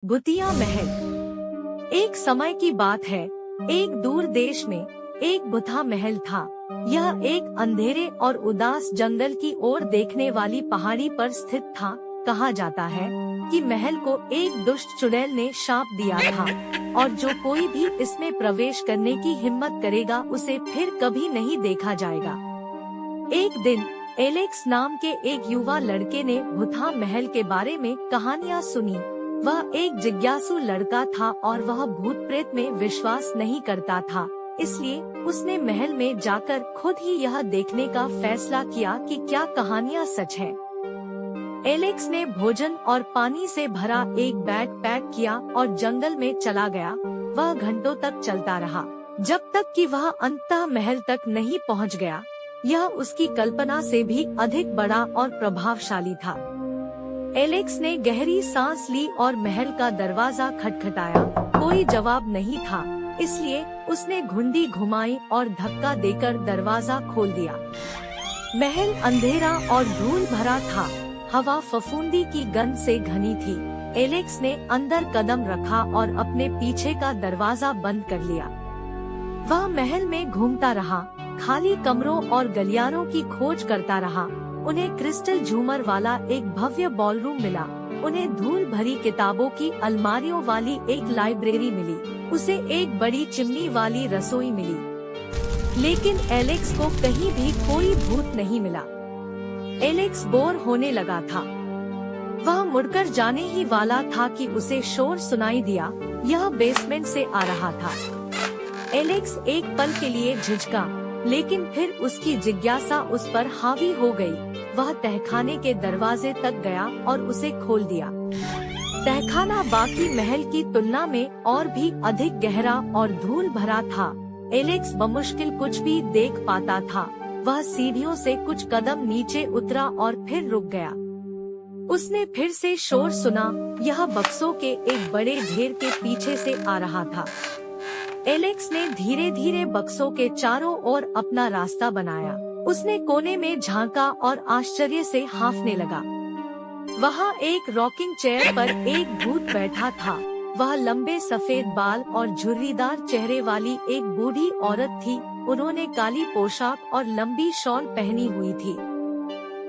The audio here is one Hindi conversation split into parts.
भूतिया महल। एक समय की बात है, एक दूर देश में एक भूतिया महल था। यह एक अंधेरे और उदास जंगल की ओर देखने वाली पहाड़ी पर स्थित था। कहा जाता है कि महल को एक दुष्ट चुड़ैल ने शाप दिया था और जो कोई भी इसमें प्रवेश करने की हिम्मत करेगा उसे फिर कभी नहीं देखा जाएगा। एक दिन एलेक्स नाम के एक युवा लड़के ने भूतिया महल के बारे में कहानियाँ सुनी। वह एक जिज्ञासु लड़का था और वह भूत प्रेत में विश्वास नहीं करता था, इसलिए उसने महल में जाकर खुद ही यह देखने का फैसला किया कि क्या कहानियाँ सच है। एलेक्स ने भोजन और पानी से भरा एक बैग पैक किया और जंगल में चला गया। वह घंटों तक चलता रहा, जब तक कि वह अंततः महल तक नहीं पहुंच गया। यह उसकी कल्पना से भी अधिक बड़ा और प्रभावशाली था। एलेक्स ने गहरी सांस ली और महल का दरवाजा खटखटाया। कोई जवाब नहीं था, इसलिए उसने घुंडी घुमाई और धक्का देकर दरवाजा खोल दिया। महल अंधेरा और धूल भरा था। हवा फफूंदी की गंध से घनी थी। एलेक्स ने अंदर कदम रखा और अपने पीछे का दरवाजा बंद कर लिया। वह महल में घूमता रहा, खाली कमरों और गलियारों की खोज करता रहा। उन्हें क्रिस्टल झूमर वाला एक भव्य बॉलरूम मिला। उन्हें धूल भरी किताबों की अलमारियों वाली एक लाइब्रेरी मिली। उसे एक बड़ी चिमनी वाली रसोई मिली, लेकिन एलेक्स को कहीं भी कोई भूत नहीं मिला। एलेक्स बोर होने लगा था। वह मुड़कर जाने ही वाला था कि उसे शोर सुनाई दिया। यह बेसमेंट से आ रहा था। एलेक्स एक पल के लिए झिझका, लेकिन फिर उसकी जिज्ञासा उस पर हावी हो गई। वह तहखाने के दरवाजे तक गया और उसे खोल दिया। तहखाना बाकी महल की तुलना में और भी अधिक गहरा और धूल भरा था। एलेक्स बमुश्किल कुछ भी देख पाता था। वह सीढ़ियों से कुछ कदम नीचे उतरा और फिर रुक गया। उसने फिर से शोर सुना। यह बक्सों के एक बड़े ढेर के पीछे से आ रहा था। एलेक्स ने धीरे धीरे बक्सों के चारों ओर अपना रास्ता बनाया। उसने कोने में झांका और आश्चर्य से हांफने लगा। वहाँ एक रॉकिंग चेयर पर एक भूत बैठा था। वह लंबे सफेद बाल और झुर्रीदार चेहरे वाली एक बूढ़ी औरत थी। उन्होंने काली पोशाक और लंबी शॉल पहनी हुई थी।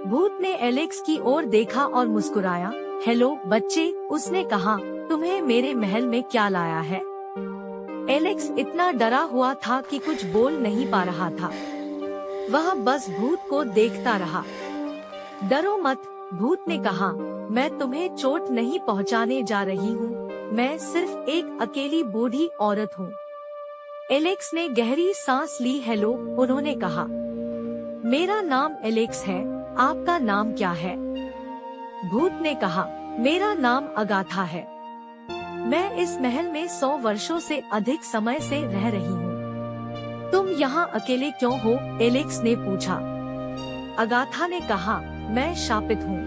भूत ने एलेक्स की ओर देखा और मुस्कुराया। हेलो बच्चे, उसने कहा, तुम्हें मेरे महल में क्या लाया है? एलेक्स इतना डरा हुआ था कि कुछ बोल नहीं पा रहा था। वह बस भूत को देखता रहा। डरो मत, भूत ने कहा, मैं तुम्हें चोट नहीं पहुंचाने जा रही हूँ। मैं सिर्फ एक अकेली बूढ़ी औरत हूँ। एलेक्स ने गहरी सांस ली। हेलो, उन्होंने कहा, मेरा नाम एलेक्स है। आपका नाम क्या है? भूत ने कहा, मेरा नाम अगाथा है। मैं इस महल में 100 वर्षों से अधिक समय से रह रही हूँ। तुम यहाँ अकेले क्यों हो? एलेक्स ने पूछा। अगाथा ने कहा, मैं शापित हूँ।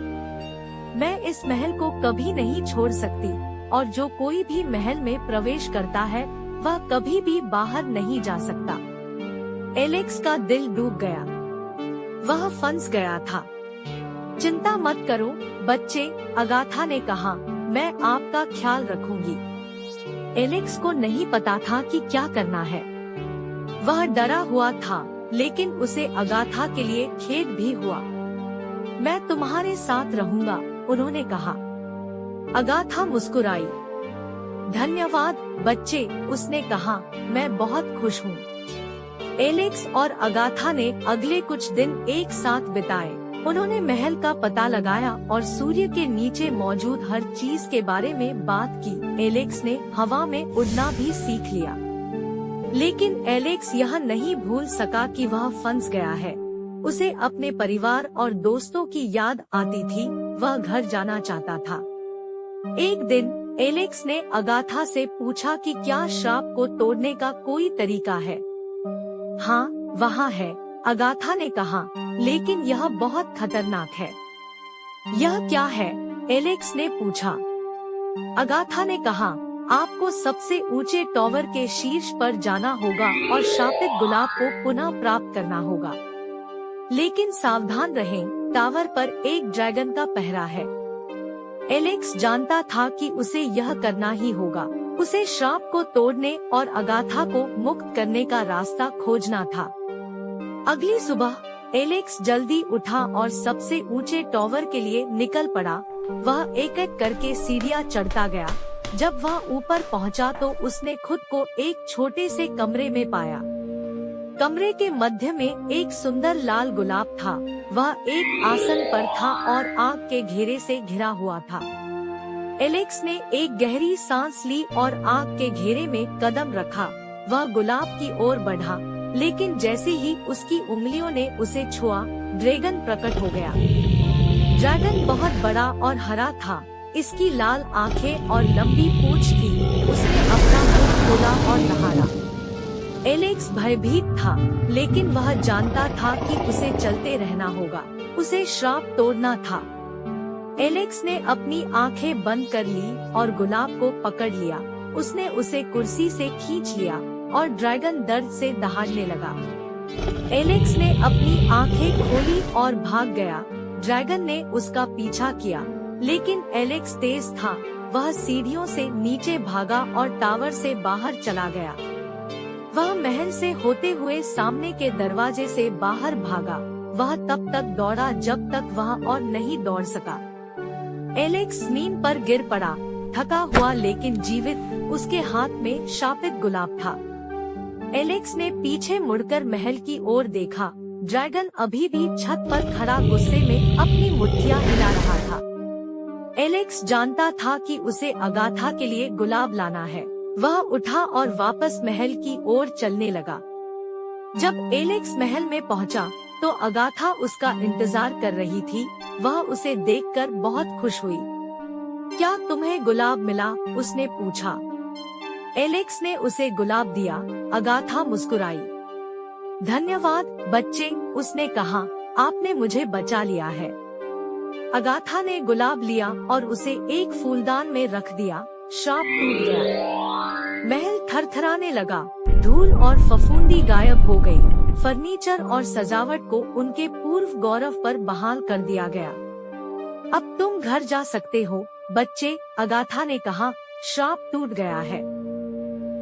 मैं इस महल को कभी नहीं छोड़ सकती और जो कोई भी महल में प्रवेश करता है वह कभी भी बाहर नहीं जा सकता। एलेक्स का दिल डूब गया। वह फंस गया था। चिंता मत करो बच्चे, अगाथा ने कहा, मैं आपका ख्याल रखूंगी। एलेक्स को नहीं पता था कि क्या करना है। वह डरा हुआ था, लेकिन उसे अगाथा के लिए खेद भी हुआ। मैं तुम्हारे साथ रहूंगा, उन्होंने कहा। अगाथा मुस्कुराई। धन्यवाद बच्चे, उसने कहा, मैं बहुत खुश हूँ। एलेक्स और अगाथा ने अगले कुछ दिन एक साथ बिताए। उन्होंने महल का पता लगाया और सूर्य के नीचे मौजूद हर चीज के बारे में बात की। एलेक्स ने हवा में उड़ना भी सीख लिया, लेकिन एलेक्स यह नहीं भूल सका कि वह फंस गया है। उसे अपने परिवार और दोस्तों की याद आती थी। वह घर जाना चाहता था। एक दिन एलेक्स ने अगाथा से पूछा कि क्या श्राप को तोड़ने का कोई तरीका है। हाँ, वहाँ है, अगाथा ने कहा, लेकिन यह बहुत खतरनाक है। यह क्या है? एलेक्स ने पूछा। अगाथा ने कहा, आपको सबसे ऊंचे टावर के शीर्ष पर जाना होगा और शापित गुलाब को पुनः प्राप्त करना होगा। लेकिन सावधान रहें, टावर पर एक ड्रैगन का पहरा है। एलेक्स जानता था कि उसे यह करना ही होगा। उसे श्राप को तोड़ने और अगाथा को मुक्त करने का रास्ता खोजना था। अगली सुबह एलेक्स जल्दी उठा और सबसे ऊंचे टॉवर के लिए निकल पड़ा। वह एक एक करके सीढ़ियां चढ़ता गया। जब वह ऊपर पहुंचा तो उसने खुद को एक छोटे से कमरे में पाया। कमरे के मध्य में एक सुंदर लाल गुलाब था। वह एक आसन पर था और आग के घेरे से घिरा हुआ था। एलेक्स ने एक गहरी सांस ली और आग के घेरे में कदम रखा। वह गुलाब की ओर बढ़ा, लेकिन जैसे ही उसकी उंगलियों ने उसे छुआ, ड्रैगन प्रकट हो गया। ड्रैगन बहुत बड़ा और हरा था। इसकी लाल आंखें और लंबी पूंछ थी। उसने अपना मुंह खोला और दहाड़ा। एलेक्स भयभीत था, लेकिन वह जानता था कि उसे चलते रहना होगा। उसे श्राप तोड़ना था। एलेक्स ने अपनी आंखें बंद कर ली और गुलाब को पकड़ लिया। उसने उसे कुर्सी से खींच लिया और ड्रैगन दर्द से दहाड़ने लगा। एलेक्स ने अपनी आंखें खोली और भाग गया। ड्रैगन ने उसका पीछा किया, लेकिन एलेक्स तेज था। वह सीढ़ियों से नीचे भागा और टावर से बाहर चला गया। वह महल से होते हुए सामने के दरवाजे से बाहर भागा। वह तब तक दौड़ा जब तक वह और नहीं दौड़ सका। एलेक्स जमीन पर गिर पड़ा, थका हुआ लेकिन जीवित। उसके हाथ में शापित गुलाब था। एलेक्स ने पीछे मुड़कर महल की ओर देखा। ड्रैगन अभी भी छत पर खड़ा गुस्से में अपनी मुट्ठियां हिला रहा था। एलेक्स जानता था कि उसे अगाथा के लिए गुलाब लाना है। वह उठा और वापस महल की ओर चलने लगा। जब एलेक्स महल में पहुंचा, तो अगाथा उसका इंतजार कर रही थी। वह उसे देखकर बहुत खुश हुई। क्या तुम्हें गुलाब मिला? उसने पूछा। एलेक्स ने उसे गुलाब दिया। अगाथा मुस्कुराई। धन्यवाद बच्चे, उसने कहा, आपने मुझे बचा लिया है। अगाथा ने गुलाब लिया और उसे एक फूलदान में रख दिया। श्राप टूट गया। महल थरथराने लगा। धूल और फफूंदी गायब हो गई। फर्नीचर और सजावट को उनके पूर्व गौरव पर बहाल कर दिया गया। अब तुम घर जा सकते हो बच्चे, अगाथा ने कहा। श्राप टूट गया है।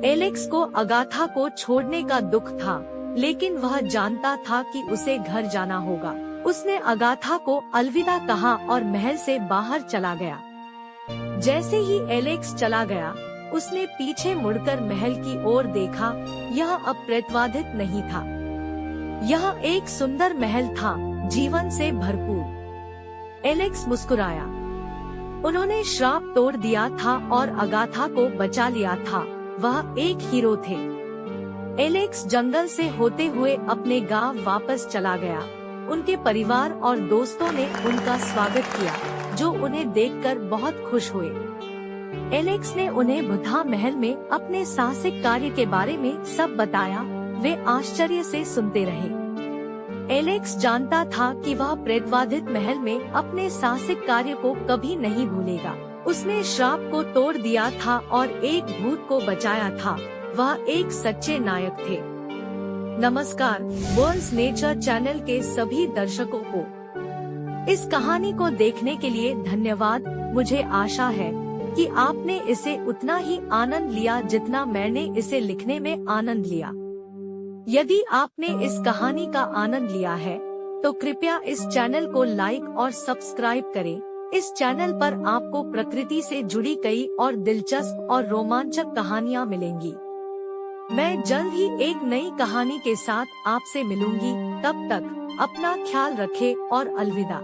एलेक्स को अगाथा को छोड़ने का दुख था, लेकिन वह जानता था कि उसे घर जाना होगा। उसने अगाथा को अलविदा कहा और महल से बाहर चला गया। जैसे ही एलेक्स चला गया, उसने पीछे मुड़कर महल की ओर देखा। यह अब प्रेतवाधित नहीं था। यह एक सुंदर महल था, जीवन से भरपूर। एलेक्स मुस्कुराया। उन्होंने श्राप तोड़ दिया था और अगाथा को बचा लिया था। वह एक हीरो थे। एलेक्स जंगल से होते हुए अपने गांव वापस चला गया। उनके परिवार और दोस्तों ने उनका स्वागत किया, जो उन्हें देखकर बहुत खुश हुए। एलेक्स ने उन्हें बुधा महल में अपने साहसिक कार्य के बारे में सब बताया। वे आश्चर्य से सुनते रहे। एलेक्स जानता था कि वह प्रेतवाधित महल में अपने साहसिक कार्य को कभी नहीं भूलेगा। उसने श्राप को तोड़ दिया था और एक भूत को बचाया था। वह एक सच्चे नायक थे। नमस्कार बर्न्स नेचर चैनल के सभी दर्शकों को इस कहानी को देखने के लिए धन्यवाद। मुझे आशा है कि आपने इसे उतना ही आनंद लिया जितना मैंने इसे लिखने में आनंद लिया। यदि आपने इस कहानी का आनंद लिया है, तो कृपया इस चैनल को लाइक और सब्सक्राइब करें। इस चैनल पर आपको प्रकृति से जुड़ी कई और दिलचस्प और रोमांचक कहानियाँ मिलेंगी। मैं जल्द ही एक नई कहानी के साथ आपसे मिलूंगी। तब तक अपना ख्याल रखें और अलविदा।